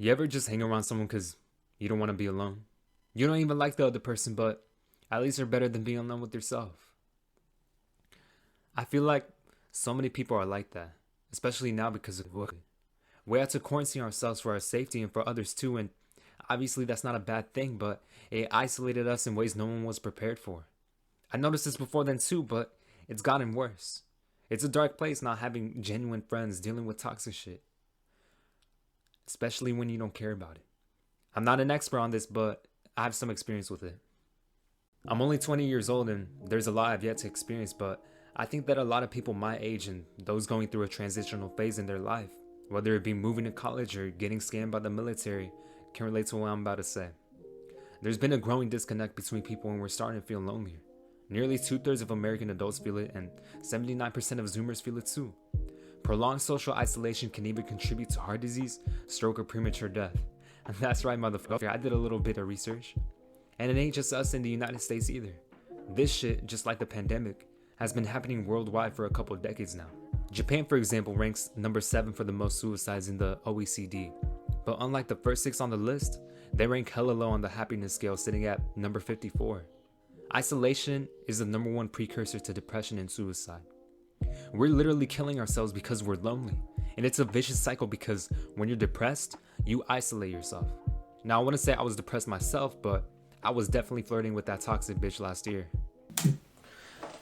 You ever just hang around someone because you don't want to be alone? You don't even like the other person, but at least they're better than being alone with yourself. I feel like so many people are like that, especially now because of work. We had to quarantine ourselves for our safety and for others too, and obviously that's not a bad thing, but it isolated us in ways no one was prepared for. I noticed this before then too, but it's gotten worse. It's a dark place not having genuine friends dealing with toxic shit, especially when you don't care about it. I'm not an expert on this, but I have some experience with it. I'm only 20 years old and there's a lot I've yet to experience, but I think that a lot of people my age and those going through a transitional phase in their life, whether it be moving to college or getting scammed by the military, can relate to what I'm about to say. There's been a growing disconnect between people and we're starting to feel lonelier. Nearly 2/3 of American adults feel it and 79% of Zoomers feel it too. Prolonged social isolation can even contribute to heart disease, stroke, or premature death. And that's right, motherfucker, I did a little bit of research. And it ain't just us in the United States either. This shit, just like the pandemic, has been happening worldwide for a couple of decades now. Japan, for example, ranks number 7 for the most suicides in the OECD. But unlike the first 6 on the list, they rank hella low on the happiness scale, sitting at number 54. Isolation is the number 1 precursor to depression and suicide. We're literally killing ourselves because we're lonely. And it's a vicious cycle because when you're depressed, you isolate yourself. Now, I wouldn't say I was depressed myself, but I was definitely flirting with that toxic bitch last year.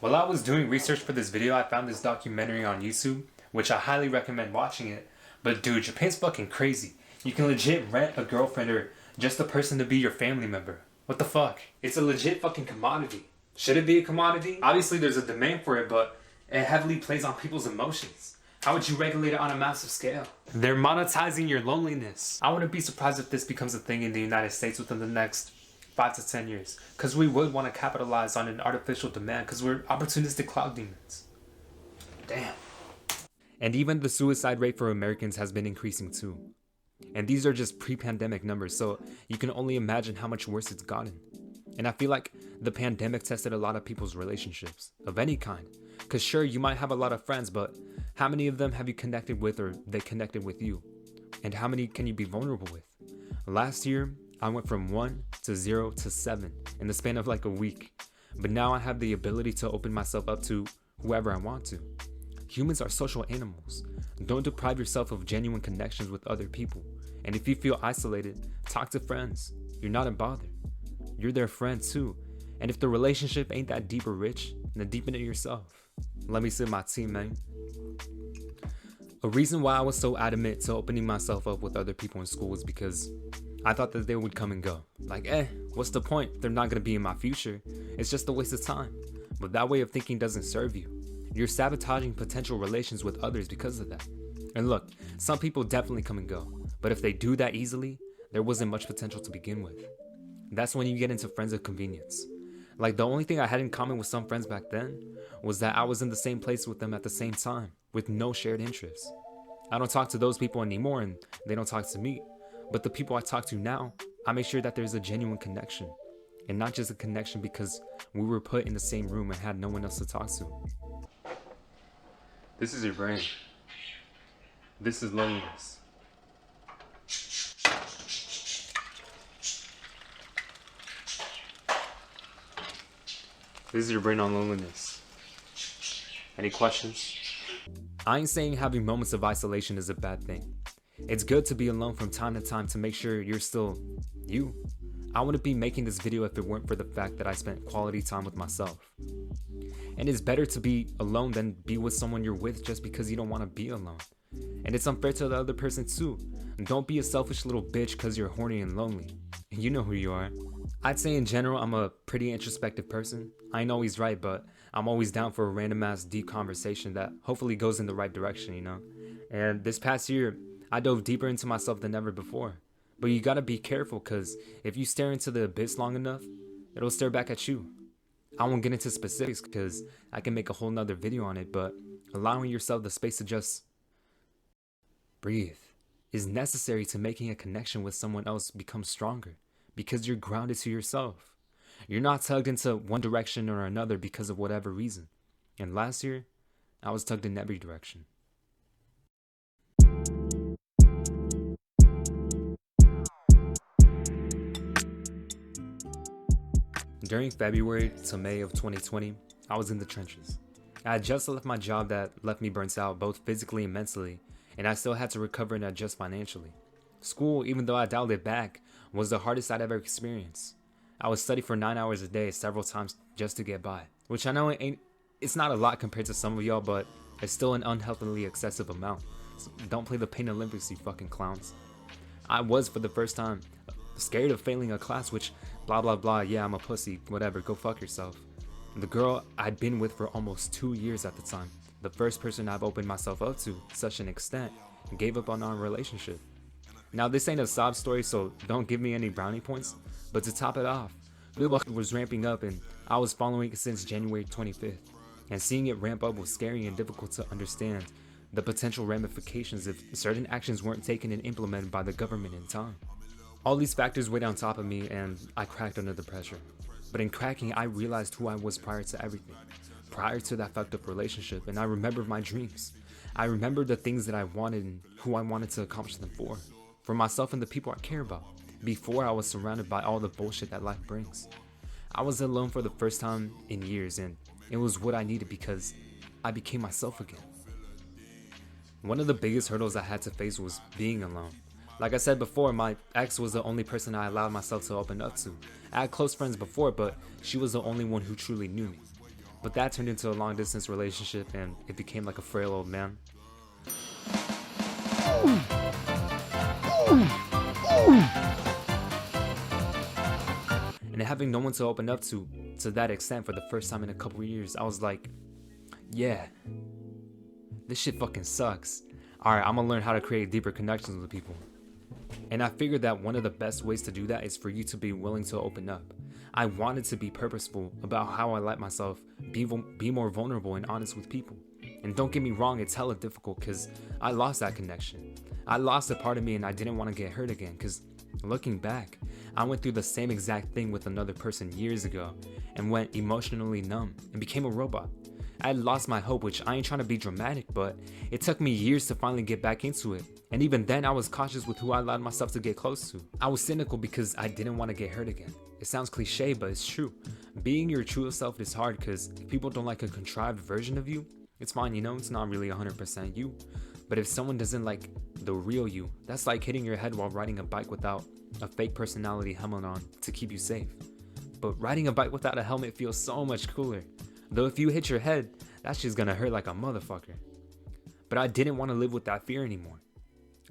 While I was doing research for this video, I found this documentary on YouTube, which I highly recommend watching it. But dude, Japan's fucking crazy. You can legit rent a girlfriend or just a person to be your family member. What the fuck? It's a legit fucking commodity. Should it be a commodity? Obviously there's a demand for it, but it heavily plays on people's emotions. How would you regulate it on a massive scale? They're monetizing your loneliness. I wouldn't be surprised if this becomes a thing in the United States within the next 5 to 10 years. Because we would want to capitalize on an artificial demand because we're opportunistic cloud demons. Damn. And even the suicide rate for Americans has been increasing too. And these are just pre-pandemic numbers, so you can only imagine how much worse it's gotten. And I feel like the pandemic tested a lot of people's relationships, of any kind. Because sure, you might have a lot of friends, but how many of them have you connected with or they connected with you? And how many can you be vulnerable with? Last year, I went from 1 to 0 to 7 in the span of like a week. But now I have the ability to open myself up to whoever I want to. Humans are social animals. Don't deprive yourself of genuine connections with other people. And if you feel isolated, talk to friends. You're not a bother. You're their friend too. And if the relationship ain't that deep or rich, then deepen it yourself. Let me sip my tea, man. A reason why I was so adamant to opening myself up with other people in school was because I thought that they would come and go. Like, what's the point? They're not gonna be in my future. It's just a waste of time. But that way of thinking doesn't serve you. You're sabotaging potential relations with others because of that. And look, some people definitely come and go. But if they do that easily, there wasn't much potential to begin with. That's when you get into friends of convenience. Like, the only thing I had in common with some friends back then was that I was in the same place with them at the same time, with no shared interests. I don't talk to those people anymore and they don't talk to me. But the people I talk to now, I make sure that there's a genuine connection. And not just a connection because we were put in the same room and had no one else to talk to. This is your brain. This is loneliness. This is your brain on loneliness. Any questions? I ain't saying having moments of isolation is a bad thing. It's good to be alone from time to time to make sure you're still you. I wouldn't be making this video if it weren't for the fact that I spent quality time with myself. And it's better to be alone than be with someone you're with just because you don't want to be alone. And it's unfair to the other person too. Don't be a selfish little bitch because you're horny and lonely. You know who you are. I'd say in general I'm a pretty introspective person. I ain't always right, but I'm always down for a random ass deep conversation that hopefully goes in the right direction, you know? And this past year, I dove deeper into myself than ever before. But you gotta be careful because if you stare into the abyss long enough, it'll stare back at you. I won't get into specifics because I can make a whole nother video on it, but allowing yourself the space to just breathe is necessary to making a connection with someone else become stronger because you're grounded to yourself. You're not tugged into one direction or another because of whatever reason. And last year, I was tugged in every direction. During February to May of 2020, I was in the trenches. I had just left my job that left me burnt out both physically and mentally, and I still had to recover and adjust financially. School, even though I dialed it back, was the hardest I'd ever experienced. I would study for 9 hours a day several times just to get by, which I know it's not a lot compared to some of y'all, but it's still an unhealthily excessive amount. So don't play the Pain Olympics, you fucking clowns. I was, for the first time, scared of failing a class, which blah blah blah, yeah, I'm a pussy, whatever, go fuck yourself. The girl I'd been with for almost 2 years at the time, the first person I've opened myself up to such an extent, gave up on our relationship. Now this ain't a sob story, so don't give me any brownie points, but to top it off, Lil was ramping up and I was following it since January 25th, and seeing it ramp up was scary and difficult to understand the potential ramifications if certain actions weren't taken and implemented by the government in time. All these factors weighed on top of me and I cracked under the pressure. But in cracking, I realized who I was prior to everything, prior to that fucked up relationship, and I remembered my dreams. I remembered the things that I wanted and who I wanted to accomplish them for myself and the people I care about, before I was surrounded by all the bullshit that life brings. I was alone for the first time in years, and it was what I needed because I became myself again. One of the biggest hurdles I had to face was being alone. Like I said before, my ex was the only person I allowed myself to open up to. I had close friends before, but she was the only one who truly knew me. But that turned into a long distance relationship and it became like a frail old man. And having no one to open up to that extent for the first time in a couple years, I was like, yeah, this shit fucking sucks. Alright, I'm gonna learn how to create deeper connections with people. And I figured that one of the best ways to do that is for you to be willing to open up. I wanted to be purposeful about how I let myself be more vulnerable and honest with people. And don't get me wrong, it's hella difficult because I lost that connection. I lost a part of me and I didn't want to get hurt again because looking back, I went through the same exact thing with another person years ago and went emotionally numb and became a robot. I had lost my hope, which I ain't trying to be dramatic, but it took me years to finally get back into it. And even then, I was cautious with who I allowed myself to get close to. I was cynical because I didn't want to get hurt again. It sounds cliche, but it's true. Being your true self is hard because if people don't like a contrived version of you, it's fine, you know, it's not really 100% you. But if someone doesn't like the real you, that's like hitting your head while riding a bike without a fake personality helmet on to keep you safe. But riding a bike without a helmet feels so much cooler. Though if you hit your head, that's just gonna hurt like a motherfucker. But I didn't want to live with that fear anymore.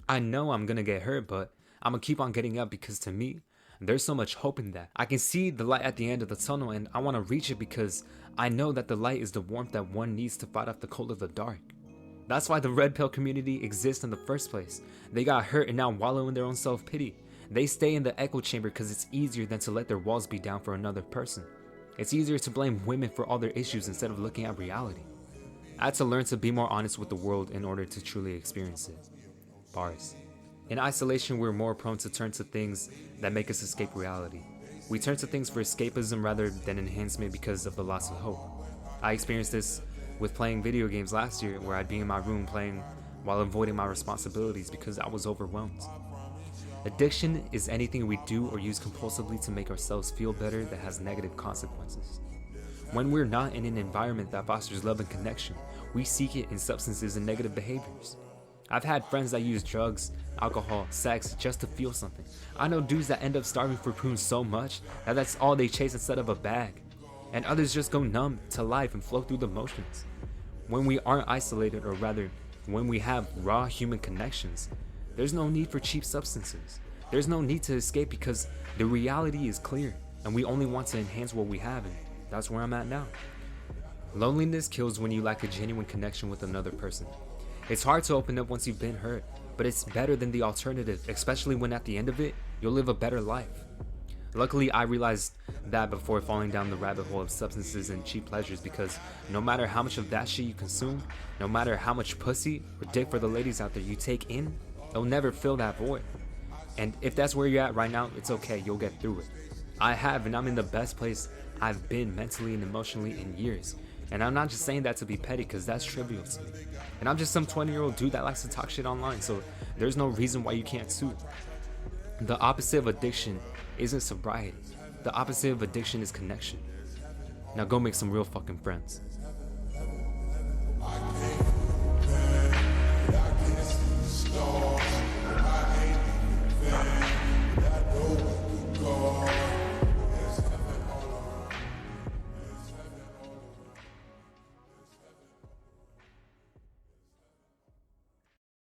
I know I'm gonna get hurt, but I'm gonna keep on getting up because to me, there's so much hope in that. I can see the light at the end of the tunnel and I want to reach it because I know that the light is the warmth that one needs to fight off the cold of the dark. That's why the red pill community exists in the first place. They got hurt and now wallow in their own self-pity. They stay in the echo chamber because it's easier than to let their walls be down for another person. It's easier to blame women for all their issues instead of looking at reality. I had to learn to be more honest with the world in order to truly experience it. Bars. In isolation, we're more prone to turn to things that make us escape reality. We turn to things for escapism rather than enhancement because of the loss of hope. I experienced this with playing video games last year where I'd be in my room playing while avoiding my responsibilities because I was overwhelmed. Addiction is anything we do or use compulsively to make ourselves feel better that has negative consequences. When we're not in an environment that fosters love and connection, we seek it in substances and negative behaviors. I've had friends that use drugs, alcohol, sex just to feel something. I know dudes that end up starving for prunes so much that that's all they chase instead of a bag. And others just go numb to life and flow through the motions. When we aren't isolated, or rather, when we have raw human connections, there's no need for cheap substances. There's no need to escape because the reality is clear and we only want to enhance what we have, and that's where I'm at now. Loneliness kills when you lack a genuine connection with another person. It's hard to open up once you've been hurt, but it's better than the alternative, especially when at the end of it, you'll live a better life. Luckily, I realized that before falling down the rabbit hole of substances and cheap pleasures because no matter how much of that shit you consume, no matter how much pussy or dick for the ladies out there you take in, it'll never fill that void. And if that's where you're at right now, it's okay, you'll get through it. I have, and I'm in the best place I've been mentally and emotionally in years. And I'm not just saying that to be petty because that's trivial to me. And I'm just some 20-year-old dude that likes to talk shit online, so there's no reason why you can't too. The opposite of addiction isn't sobriety. The opposite of addiction is connection. Now go make some real fucking friends.